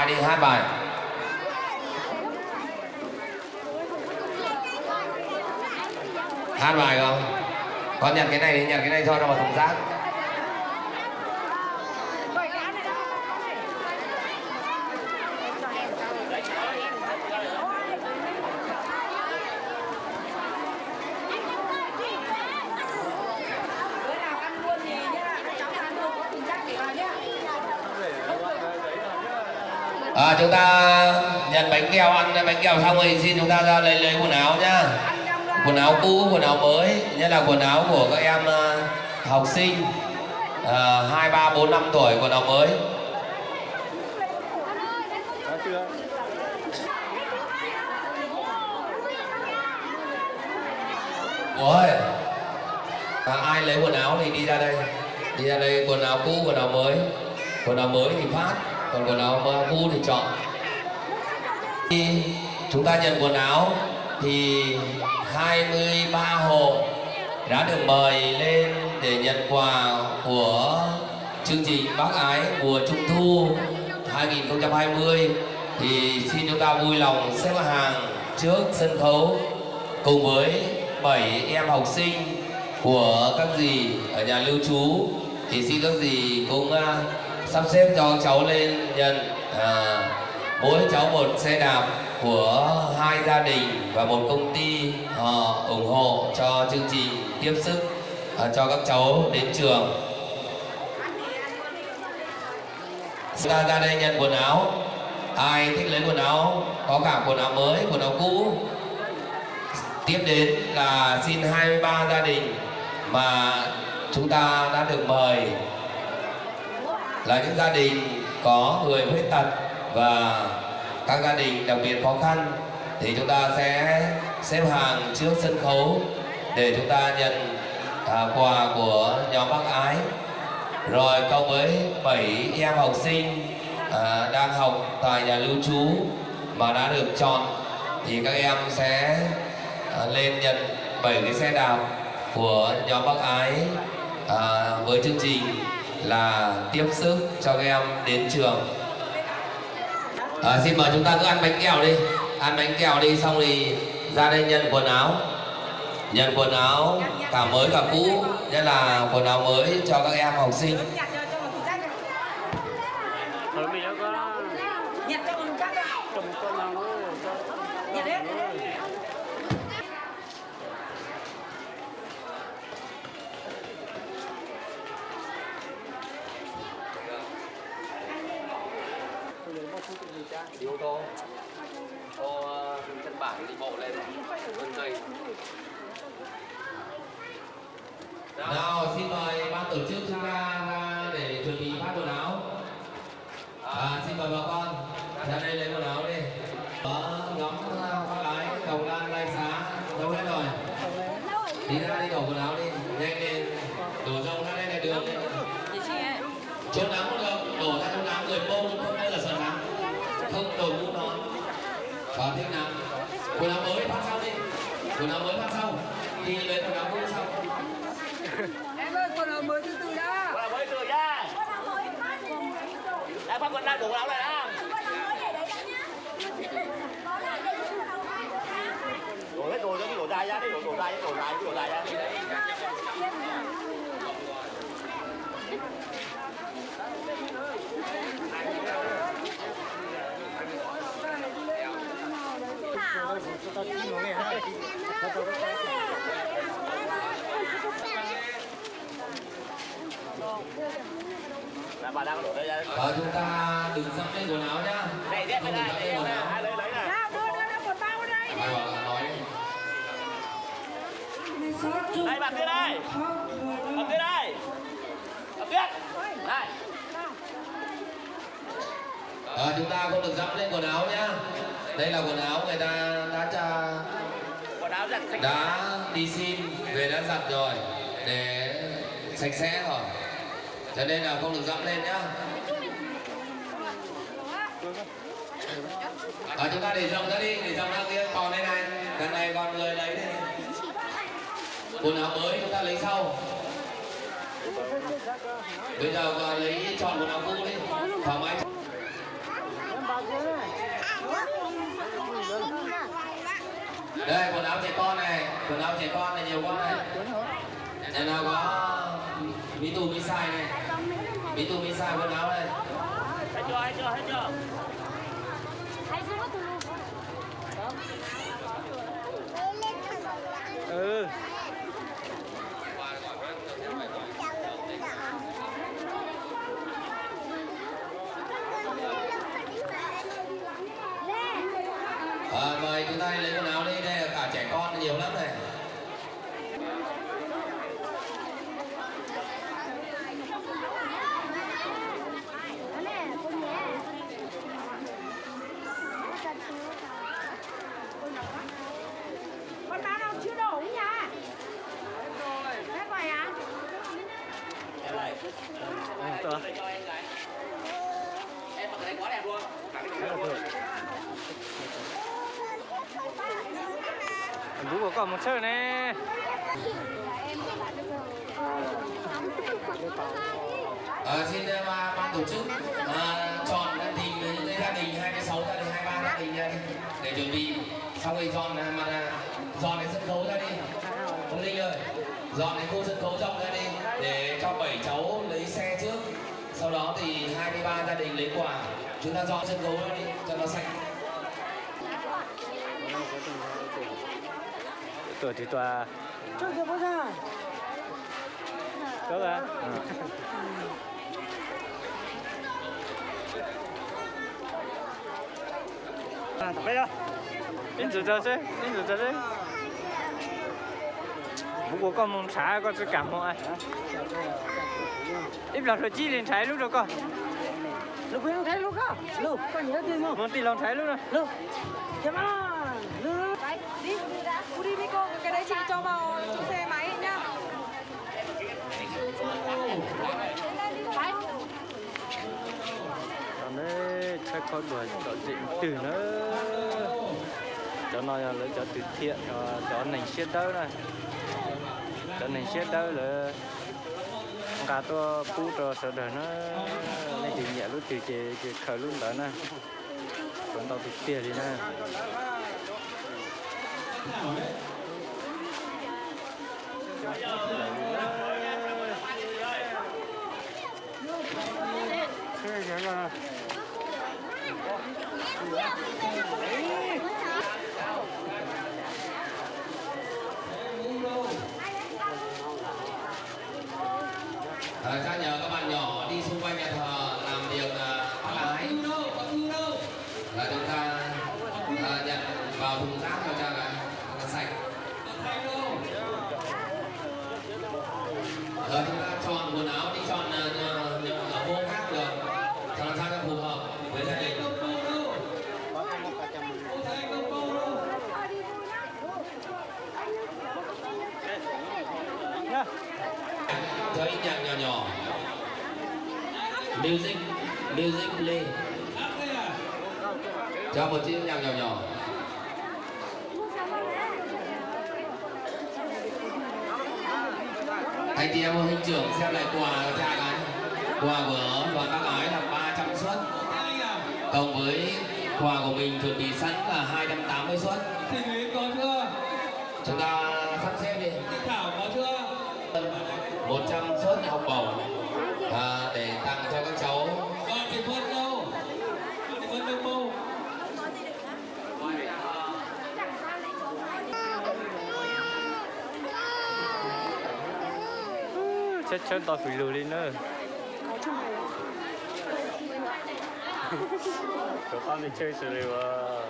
bài đi, hát bài. Hát bài không? Con nhặt cái này đi, nhặt cái này cho nó vào thùng rác. Chúng ta nhận bánh kẹo, ăn bánh kẹo xong rồi xin chúng ta ra lấy quần áo nhá. Quần áo cũ, quần áo mới, nhất là quần áo của các em học sinh 2, 3, 4, 5 tuổi, quần áo mới. Ôi, ai lấy quần áo thì đi ra đây. Đi ra đây, quần áo cũ, quần áo mới. Quần áo mới thì phát, còn quần áo cũ thì chọn. Khi chúng ta nhận quần áo thì 23 hộ đã được mời lên để nhận quà của chương trình Bác Ái mùa Trung thu 2020. Thì xin chúng ta vui lòng xếp hàng trước sân khấu cùng với 7 em học sinh của các dì ở nhà lưu trú. Thì xin các dì cũng sắp xếp cho cháu lên nhận mỗi cháu một xe đạp của 2 gia đình và một công ty ủng hộ cho chương trình tiếp sức cho các cháu đến trường. Ra đây nhận quần áo. Ai thích lấy quần áo, có cả quần áo mới, quần áo cũ. Tiếp đến là xin 23 gia đình mà chúng ta đã được mời là những gia đình có người khuyết tật và các gia đình đặc biệt khó khăn. Thì chúng ta sẽ xếp hàng trước sân khấu để chúng ta nhận quà của nhóm Bác Ái. Rồi cộng với 7 em học sinh đang học tại nhà lưu trú mà đã được chọn thì các em sẽ lên nhận 7 cái xe đạp của nhóm Bác Ái với chương trình là tiếp sức cho các em đến trường. Xin mời chúng ta cứ ăn bánh kẹo đi. Ăn bánh kẹo đi xong thì ra đây nhận quần áo. Nhận quần áo cả mới cả cũ, nhất là quần áo mới cho các em học sinh. Đi ô tô, chân bản đi bộ lên vân cây. Nào xin mời ban tổ chức chúng ta ra để chuẩn bị phát quần áo. Xin mời bà con ra đây lấy quần áo đi. Có nhóm Bác Ái, Đồng Lan, Lai Xá đâu hết rồi. Đi ra đi đổ quần áo đi, nhanh lên, đổ rông ra đây là đường. Trốn nắng cũng được, đổ ra trong nắng người bông không bao giờ sợ nắng. Không đội mũ nón và thích nắng. Quần áo mới phát sau đi, quần áo mới phát sau thì lấy quần áo cũ sau. Em ơi, quần áo mới từ từ đã. Quần áo mới từ nha. Đã phát quần áo đủ áo này đã. Đổ hết rồi, đổ dài ra đi, đổ dài ra. Bà đang đổ đây ra. Chúng ta đừng dẫm lên quần áo nhá. Này, dép lên này, lấy này. Nào, đưa một bao đây. Nói đi. Đây, bạn kia đây. Bạn kia đây. Bạn kia. Này. Chúng ta không được dẫm lên quần áo nhá. Đây là quần áo người ta Quần áo giặt sạch. đã đi xin về đã giặt rồi để sạch sẽ rồi, cho nên là không được dẫm lên nhá. Chúng ta để rộng ra đi, để rộng ra kia còn đây này, đằng này còn người lấy đây. Quần áo mới chúng ta lấy sau. Bây giờ lấy chọn quần áo cũ đi, thoải mái. Đây quần áo trẻ con này, quần áo trẻ con này nhiều quá này. Nhà nào có Mỹ Tù Mỹ Sai này, Mỹ Tù Mỹ Sai quần áo này. Hết chưa. Ừ. Mời chúng ta lấy quần áo đi, đây là cả trẻ con nhiều lắm này. Con bán đâu chưa đủ nha. Hết rồi hả? Em mặc cái này quá đẹp luôn. Vũ có còn một sơ nè. Xin ban tổ chức chọn tìm những cái gia đình 26 gia đình 23 gia đình ra đi để chuẩn bị xong rồi dọn cái sân khấu ra đi. Ông Linh ơi, dọn cái khu sân khấu rộng ra đi để cho 7 cháu lấy xe trước, sau đó thì 23 gia đình lấy quà. Chúng ta dọn sân khấu ra đi cho nó sạch. Tuổi thì tòa. Chơi được bao giờ? Có à? Bây giờ. Đến giờ chứ, Vũ có con mông trái con sẽ cảm không ai? Im lặng rồi chi lên trái lúc đó con. Lúc quên thấy lúc á. Lúc con nhớ tiền không? Muốn tìm lòng trái lúc đó. Lúc. Chấm on. Lúc. Đấy, đi với cô, cái đấy chị cho vào chỗ xe máy nhá. Còn đấy, chắc con đuổi cho dịnh từ nữa. Cho nó là cho từ thiện, cho nành xiết đâu này. Cho nành xiết đâu là cả tôi phụ cho sợ đời nó này thì nhẹ lúc từ chỉ khởi luôn đó nè. Còn tao thì tiền đi nè. Cha nhờ các bạn nhỏ đi xung quanh nhà thờ làm việc phát lái là chúng ta nhận vào thùng rác cho cha cái nó sạch. Chúng ta chọn quần áo đi, chọn ở vô khác được cho làm sao cho phù hợp với gia đình. Cho ít nhạc nhỏ nhỏ. Music play. Cho một chiếc nhạc nhỏ nhỏ. Anh chị em huynh trưởng xem lại quà của cha cái. Quà của đoàn bác gái là 300 suất. Cộng với quà của mình chuẩn bị sẵn là 280 suất. Thì Nguyễn có chưa? Chúng ta sắp xếp đi. Thảo có chưa? 100 suất học bổng để tặng cho các cháu. Còn chị Vân đâu? Chị Vân đâu cô? Chết tao phải lùi lên nữa. Tụi tao đi chơi rồi.